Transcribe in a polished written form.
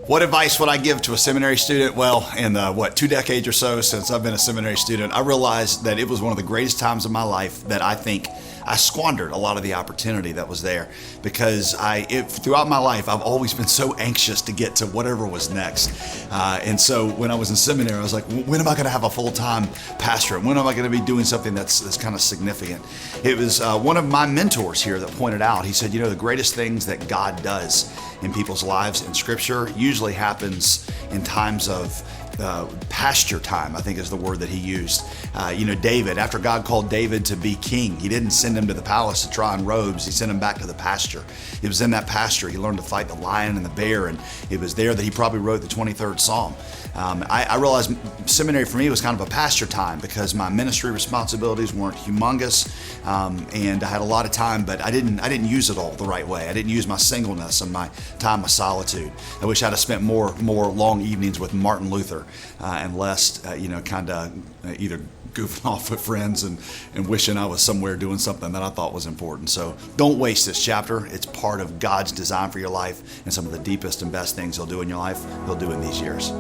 What advice would I give to a seminary student? Well, in the 2 decades or so since I've been a seminary student, I realized that it was one of the greatest times of my life that I think I squandered a lot of the opportunity that was there, because throughout my life, I've always been so anxious to get to whatever was next. And so when I was in seminary, I was like, when am I going to have a full-time pastorate? When am I going to be doing something that's kind of significant? It was one of my mentors here that pointed out, he said, the greatest things that God does in people's lives in Scripture usually happens in times of pasture time, I think is the word that he used. David, after God called David to be king, he didn't send him to the palace to try on robes. He sent him back to the pasture. It was in that pasture he learned to fight the lion and the bear, and it was there that he probably wrote the 23rd Psalm. I realized seminary for me was kind of a pasture time because my ministry responsibilities weren't humongous, and I had a lot of time, but I didn't use it all the right way. I didn't use my singleness and my time of solitude. I wish I'd have spent more long evenings with Martin Luther and less, either goofing off with friends and wishing I was somewhere doing something that I thought was important. So don't waste this chapter. It's part of God's design for your life, and some of the deepest and best things He'll do in your life, He'll do in these years.